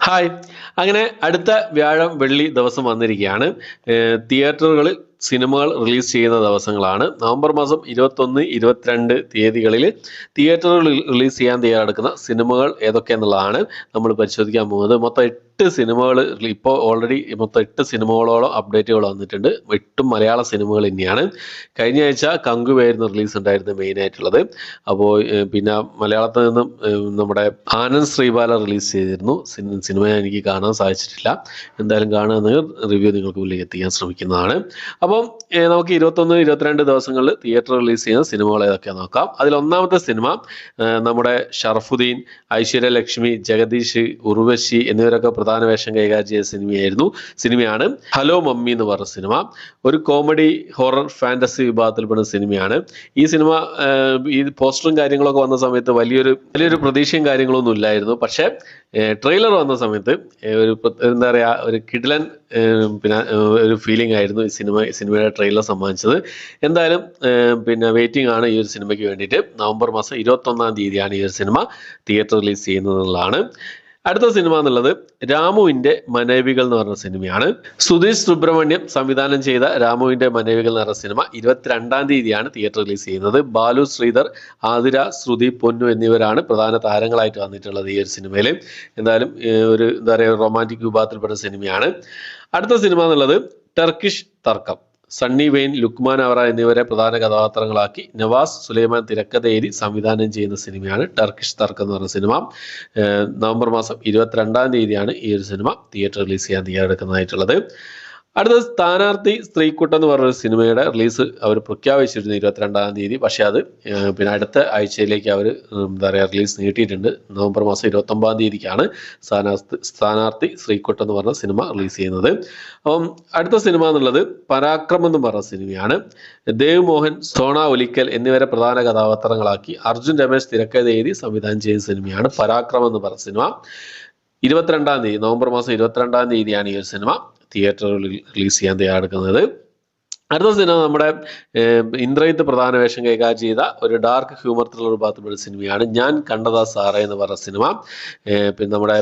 Hi അങ്ങനെ അടുത്ത വ്യാഴം വെള്ളി ദിവസം വന്നിരിക്കുകയാണ്. തിയേറ്ററുകളിൽ സിനിമകൾ റിലീസ് ചെയ്യുന്ന ദിവസങ്ങളാണ്. നവംബർ മാസം 21, 22 തീയതികളിൽ തിയേറ്ററുകളിൽ റിലീസ് ചെയ്യാൻ തയ്യാറെടുക്കുന്ന സിനിമകൾ ഏതൊക്കെയെന്നുള്ളതാണ് നമ്മൾ പരിശോധിക്കാൻ പോകുന്നത്. മൊത്തം 8 സിനിമകൾ ഇപ്പോൾ ഓൾറെഡി മൊത്തം 8 സിനിമകളോളം അപ്ഡേറ്റുകൾ വന്നിട്ടുണ്ട്. 8 മലയാള സിനിമകൾ തന്നെയാണ്. കഴിഞ്ഞ ആഴ്ച കങ്കുവായിരുന്നു റിലീസ് ഉണ്ടായിരുന്നത് മെയിനായിട്ടുള്ളത്. അപ്പോൾ പിന്നെ മലയാളത്തിൽ നിന്നും നമ്മുടെ ആനന്ദ് ശ്രീബാല റിലീസ് ചെയ്തിരുന്നു. സിനിമ എനിക്ക് കാണാൻ സാധിച്ചിട്ടില്ല. എന്തായാലും കാണുകയാണെങ്കിൽ റിവ്യൂ നിങ്ങൾക്ക് മുന്നിലേക്ക് എത്തിക്കാൻ ശ്രമിക്കുന്നതാണ്. അപ്പം നമുക്ക് 21, 22 ദിവസങ്ങളിൽ തിയേറ്റർ റിലീസ് ചെയ്യുന്ന സിനിമകൾ ഏതൊക്കെയാണെന്ന് നോക്കാം. അതിൽ ഒന്നാമത്തെ സിനിമ നമ്മുടെ ഷറഫുദ്ദീൻ, ഐശ്വര്യ ലക്ഷ്മി, ജഗദീഷ്, ഉർവശി എന്നിവരൊക്കെ പ്രധാന വേഷം കൈകാര്യം ചെയ്ത സിനിമയാണ് ഹലോ മമ്മി എന്ന് പറഞ്ഞ സിനിമ. ഒരു കോമഡി ഹൊറർ ഫാന്റസി വിഭാഗത്തിൽപ്പെടുന്ന സിനിമയാണ്. ഈ സിനിമ ഈ പോസ്റ്ററും കാര്യങ്ങളൊക്കെ വന്ന സമയത്ത് വലിയൊരു പ്രതീക്ഷയും കാര്യങ്ങളൊന്നും ഇല്ലായിരുന്നു. പക്ഷേ ട്രെയിലർ വന്ന സമയത്ത് ഒരു എന്താ പറയുക, ഒരു കിടിലൻ പിന്നെ ഒരു ഫീലിംഗ് ആയിരുന്നു ഈ സിനിമയുടെ ട്രെയിലർ സമ്മാനിച്ചത്. എന്തായാലും പിന്നെ വെയിറ്റിംഗ് ആണ് ഈ ഒരു സിനിമയ്ക്ക് വേണ്ടിയിട്ട്. നവംബർ മാസം 21 തീയതിയാണ് ഈ ഒരു സിനിമ തിയേറ്റർ റിലീസ് ചെയ്യുന്നതെന്നുള്ളതാണ്. അടുത്ത സിനിമ എന്നുള്ളത് രാമുവിന്റെ മനേവികൾ എന്ന് പറഞ്ഞ സിനിമയാണ്. സുധീഷ് സുബ്രഹ്മണ്യം സംവിധാനം ചെയ്ത രാമുവിന്റെ മനേവികൾ എന്ന് പറഞ്ഞ സിനിമ 22 തീയതിയാണ് തിയേറ്റർ റിലീസ് ചെയ്യുന്നത്. ബാലു ശ്രീധർ, ആതിര, ശ്രുതി, പൊന്നു എന്നിവരാണ് പ്രധാന താരങ്ങളായിട്ട് വന്നിട്ടുള്ളത് ഈ ഒരു സിനിമയിൽ. എന്തായാലും ഒരു എന്താ പറയുക റൊമാൻറ്റിക് വിഭാഗത്തിൽപ്പെട്ട സിനിമയാണ്. അടുത്ത സിനിമ എന്നുള്ളത് ടർക്കിഷ് തർക്കം. സണ്ണി വെയിൻ, ലുക്മാൻ അവറ എന്നിവരെ പ്രധാന കഥാപാത്രങ്ങളാക്കി നവാസ് സുലൈമാൻ തിരക്കഥ എഴുതി സംവിധാനം ചെയ്യുന്ന സിനിമയാണ് ടർക്കിഷ് തർക്കം എന്ന് പറഞ്ഞ സിനിമ. നവംബർ മാസം 22 തീയതിയാണ് ഈ ഒരു സിനിമ തിയേറ്റർ റിലീസ് ചെയ്യാൻ തയ്യാറെടുക്കുന്നതായിട്ടുള്ളത്. അടുത്ത സ്ഥാനാർത്ഥി സ്ത്രീക്കുട്ടം എന്ന് പറഞ്ഞൊരു സിനിമയുടെ റിലീസ് അവർ പ്രഖ്യാപിച്ചിരുന്നു 22 തീയതി. പക്ഷെ അത് പിന്നെ അടുത്ത ആഴ്ചയിലേക്ക് അവർ എന്താ പറയുക റിലീസ് നീട്ടിയിട്ടുണ്ട്. നവംബർ മാസം 29 തീയതിക്കാണ് സ്ഥാനാർത്ഥി സ്ത്രീക്കുട്ടം എന്ന് പറഞ്ഞ സിനിമ റിലീസ് ചെയ്യുന്നത്. അപ്പം അടുത്ത സിനിമ എന്നുള്ളത് പരാക്രമം എന്ന് പറഞ്ഞ സിനിമയാണ്. ദേവ് മോഹൻ, സോണ ഒലിക്കൽ എന്നിവരെ പ്രധാന കഥാപാത്രങ്ങളാക്കി അർജുൻ രമേശ് തിരക്കഥ എഴുതി സംവിധാനം ചെയ്ത സിനിമയാണ് പരാക്രമം എന്ന് പറഞ്ഞ സിനിമ. 22 തീയതി നവംബർ മാസം 22 തീയതിയാണ് ഈ ഒരു സിനിമ തിയേറ്ററിൽ റിലീസ് ചെയ്യാൻ തയ്യാറെടുക്കുന്നത്. അടുത്ത സിനിമ നമ്മുടെ ഇന്ദ്രജിത്ത് പ്രധാന വേഷം കൈകാര്യം ചെയ്ത ഒരു ഡാർക്ക് ഹ്യൂമർ ത്രില്ലർ വിഭാഗത്തിലുള്ള സിനിമയാണ് ഞാൻ കണ്ടതാ സാറേ എന്ന് പറഞ്ഞ സിനിമ. പിന്നെ നമ്മുടെ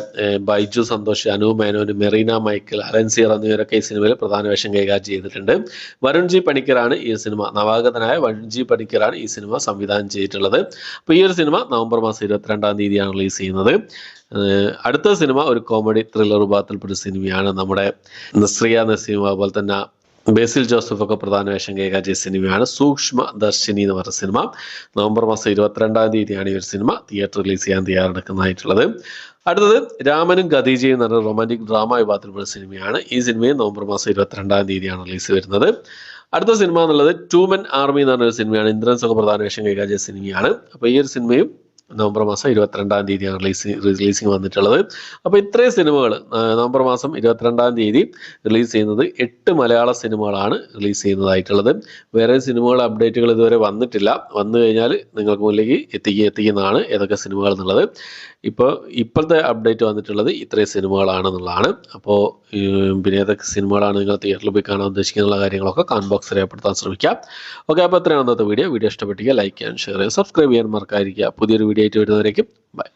ബൈജു സന്തോഷ്, അനു മേനോൻ, മെറീന മൈക്കിൾ, അലൻസിയർ എന്നിവരൊക്കെ ഈ സിനിമയിൽ പ്രധാന വേഷം കൈകാര്യം ചെയ്തിട്ടുണ്ട്. വരുൺ ജി പണിക്കറാണ് ഈ സിനിമ, നവാഗതനായ വരുൺ ജി പണിക്കറാണ് ഈ സിനിമ സംവിധാനം ചെയ്തിട്ടുള്ളത്. അപ്പോൾ ഈ ഒരു സിനിമ നവംബർ മാസം 22 തീയതിയാണ് റിലീസ് ചെയ്യുന്നത്. അടുത്ത സിനിമ ഒരു കോമഡി ത്രില്ലർ വിഭാഗത്തിൽപ്പെട്ട സിനിമയാണ്. നമ്മുടെ നസ്രിയ നസീം അതുപോലെ തന്നെ ബേസിൽ ജോസഫ് ഒക്കെ പ്രധാന വേഷം കൈകാര്യം ചെയ്ത സിനിമയാണ് സൂക്ഷ്മ ദർശിനി എന്ന് പറഞ്ഞ സിനിമ. നവംബർ മാസം 22 തീയതിയാണ് ഈ ഒരു സിനിമ തിയേറ്റർ റിലീസ് ചെയ്യാൻ തയ്യാറെടുക്കുന്നതായിട്ടുള്ളത്. അടുത്തത് രാമനും ഖദീജയും എന്ന് പറഞ്ഞ റൊമാൻറ്റിക് ഡ്രാമ വിഭാഗത്തിൽപ്പെട്ട സിനിമയാണ്. ഈ സിനിമയും നവംബർ മാസം 22 തീയതിയാണ് റിലീസ് വരുന്നത്. അടുത്ത സിനിമ എന്നുള്ളത് ടു മെൻ ആർമി എന്ന് പറഞ്ഞൊരു സിനിമയാണ്. ഇന്ദ്രൻസ് ഒക്കെ പ്രധാന വേഷം കൈകാര്യം ചെയ്ത സിനിമയാണ്. അപ്പോൾ ഈ ഒരു സിനിമയും നവംബർ മാസം 22 തീയതിയാണ് റിലീസിങ് വന്നിട്ടുള്ളത്. അപ്പോൾ ഇത്രയും സിനിമകൾ നവംബർ മാസം 22 തീയതി റിലീസ് ചെയ്യുന്നത് 8 മലയാള സിനിമകളാണ് റിലീസ് ചെയ്യുന്നതായിട്ടുള്ളത്. വേറെ സിനിമകൾ അപ്ഡേറ്റുകൾ ഇതുവരെ വന്നിട്ടില്ല. വന്നു കഴിഞ്ഞാൽ നിങ്ങൾക്ക് മുന്നിലേക്ക് എത്തിക്കുന്നതാണ് ഏതൊക്കെ സിനിമകൾ എന്നുള്ളത്. ഇപ്പോഴത്തെ അപ്ഡേറ്റ് വന്നിട്ടുള്ളത് ഇത്രയും സിനിമകളാണെന്നുള്ളതാണ്. അപ്പോൾ പിന്നെ ഏതൊക്കെ സിനിമകളാണ് നിങ്ങൾ തിയേറ്ററിൽ പോയി കാണാൻ ഉദ്ദേശിക്കുന്ന കാര്യങ്ങളൊക്കെ കമന്റ് ബോക്സിൽ രേഖപ്പെടുത്താൻ ശ്രമിക്കാം. ഓക്കെ, അപ്പോൾ ഇത്രയാണ് അന്നത്തെ വീഡിയോ ഇഷ്ടപ്പെട്ടെങ്കിൽ ലൈക്ക് ചെയ്യാൻ, ഷെയർ ചെയ്യാൻ, സബ്സ്ക്രൈബ് ചെയ്യാൻ മറക്കാതിരിക്കുക. പുതിയൊരു വീഡിയോ ആയിട്ട് വരുന്നവരേക്കും ബൈ.